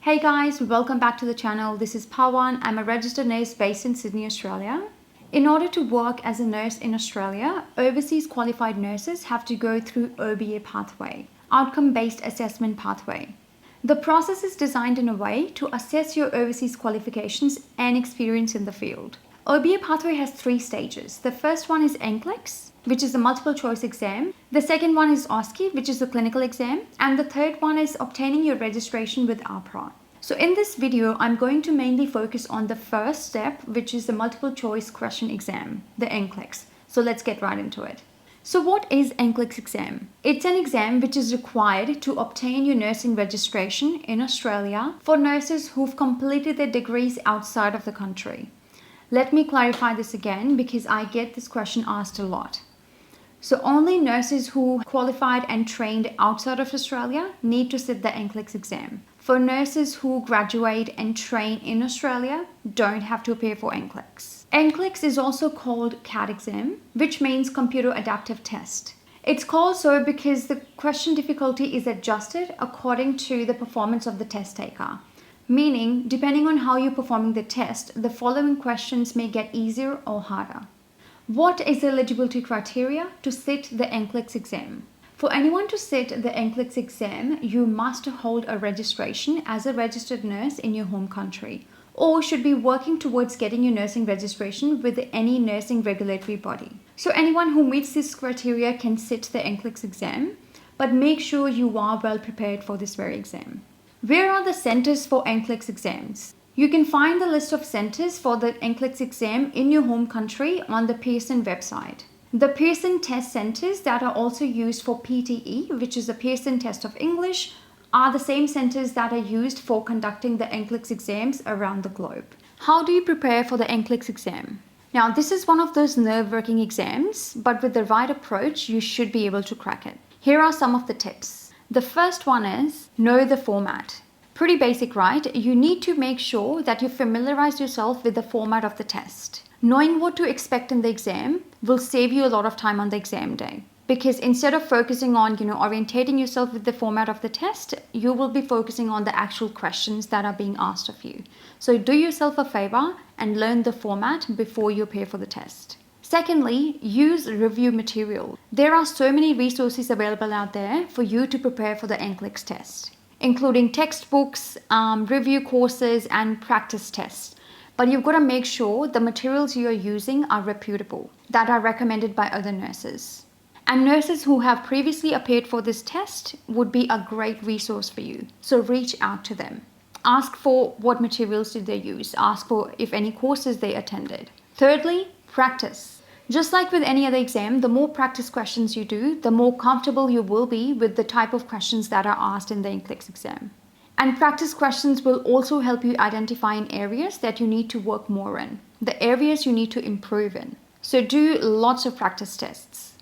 Hey guys, welcome back to the channel. This is Pawan. I'm a registered nurse based in Sydney, Australia. In order to work as a nurse in Australia, overseas qualified nurses have to go through OBA Pathway, outcome-based assessment pathway. The process is designed in a way to assess your overseas qualifications and experience in the field. OBA Pathway has 3 stages. The first one is NCLEX, which is a multiple choice exam. The second one is OSCE, which is a clinical exam. And the third one is obtaining your registration with AHPRA. So in this video, I'm going to mainly focus on the first step, which is the multiple choice question exam, the NCLEX. So let's get right into it. So what is NCLEX exam? It's an exam which is required to obtain your nursing registration in Australia for nurses who've completed their degrees outside of the country. Let me clarify this again because I get this question asked a lot. So only nurses who qualified and trained outside of Australia need to sit the NCLEX exam. For nurses who graduate and train in Australia, don't have to appear for NCLEX. NCLEX is also called CAT exam, which means Computer Adaptive Test. It's called so because the question difficulty is adjusted according to the performance of the test taker. Meaning, depending on how you're performing the test, the following questions may get easier or harder. What is the eligibility criteria to sit the NCLEX exam? For anyone to sit the NCLEX exam, you must hold a registration as a registered nurse in your home country, or should be working towards getting your nursing registration with any nursing regulatory body. So anyone who meets this criteria can sit the NCLEX exam, but make sure you are well prepared for this very exam. Where are the centers for NCLEX exams? You can find the list of centers for the NCLEX exam in your home country on the Pearson website. The Pearson test centers that are also used for PTE, which is the Pearson Test of English, are the same centers that are used for conducting the NCLEX exams around the globe. How do you prepare for the NCLEX exam? Now, this is one of those nerve-wracking exams, but with the right approach, you should be able to crack it. Here are some of the tips. The first one is know the format. Pretty basic, right? You need to make sure that you familiarize yourself with the format of the test. Knowing what to expect in the exam will save you a lot of time on the exam day. Because instead of focusing on, orientating yourself with the format of the test, you will be focusing on the actual questions that are being asked of you. So do yourself a favor and learn the format before you appear for the test. Secondly, use review material. There are so many resources available out there for you to prepare for the NCLEX test, including textbooks, review courses, and practice tests. But you've got to make sure the materials you are using are reputable, that are recommended by other nurses. And nurses who have previously appeared for this test would be a great resource for you. So reach out to them. Ask for what materials did they use. Ask for if any courses they attended. Thirdly, practice. Just like with any other exam, the more practice questions you do, the more comfortable you will be with the type of questions that are asked in the NCLEX exam. And practice questions will also help you identify in areas that you need to work more in, the areas you need to improve in. So do lots of practice tests.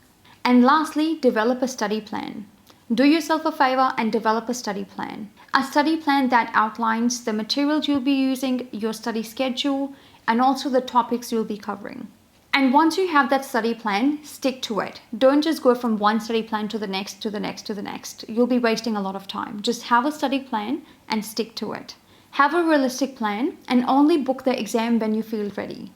And lastly, develop a study plan. Do yourself a favor and develop a study plan. A study plan that outlines the materials you'll be using, your study schedule, and also the topics you'll be covering. And once you have that study plan, stick to it. Don't just go from one study plan to the next, to the next, to the next. You'll be wasting a lot of time. Just have a study plan and stick to it. Have a realistic plan and only book the exam when you feel ready.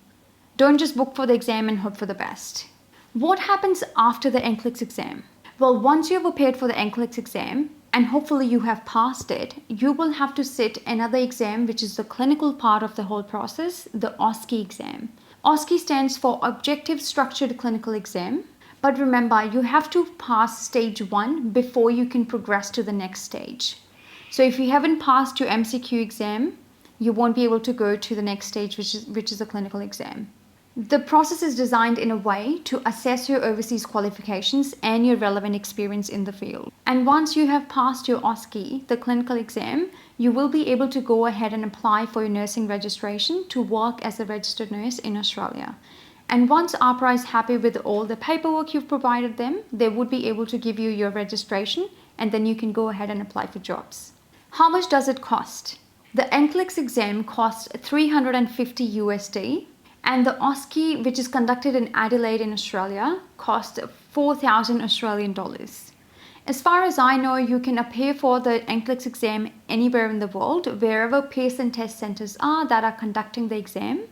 Don't just book for the exam and hope for the best. What happens after the NCLEX exam? Well, once you have appeared for the NCLEX exam, and hopefully you have passed it, you will have to sit another exam, which is the clinical part of the whole process, the OSCE exam. OSCE stands for Objective Structured Clinical Exam. But remember, you have to pass stage 1 before you can progress to the next stage. So if you haven't passed your MCQ exam, you won't be able to go to the next stage, which is a clinical exam. The process is designed in a way to assess your overseas qualifications and your relevant experience in the field. And once you have passed your OSCE, the clinical exam, you will be able to go ahead and apply for your nursing registration to work as a registered nurse in Australia. And once AHPRA is happy with all the paperwork you've provided them, they would be able to give you your registration, and then you can go ahead and apply for jobs. How much does it cost? The NCLEX exam costs $350 USD. And the OSCE, which is conducted in Adelaide in Australia, costs 4,000 Australian dollars. As far as I know, you can appear for the NCLEX exam anywhere in the world, wherever Pearson test centers are that are conducting the exam.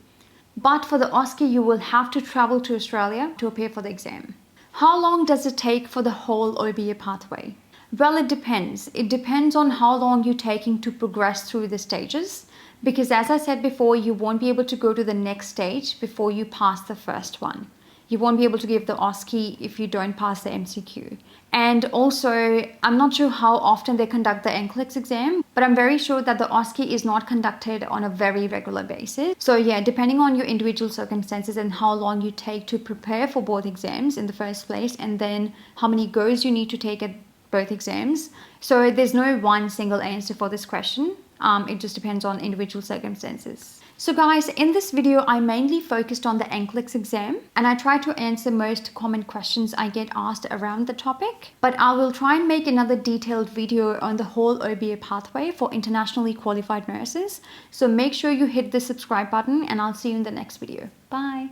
But for the OSCE, you will have to travel to Australia to appear for the exam. How long does it take for the whole OBA pathway? Well, it depends. It depends on how long you're taking to progress through the stages. Because as I said before, you won't be able to go to the next stage before you pass the first one. You won't be able to give the OSCE if you don't pass the MCQ. And also, I'm not sure how often they conduct the NCLEX exam, but I'm very sure that the OSCE is not conducted on a very regular basis. So yeah, depending on your individual circumstances and how long you take to prepare for both exams in the first place, and then how many goes you need to take at both exams. So there's no one single answer for this question. It just depends on individual circumstances. So guys, in this video, I mainly focused on the NCLEX exam and I tried to answer most common questions I get asked around the topic. But I will try and make another detailed video on the whole OBA pathway for internationally qualified nurses. So make sure you hit the subscribe button and I'll see you in the next video. Bye.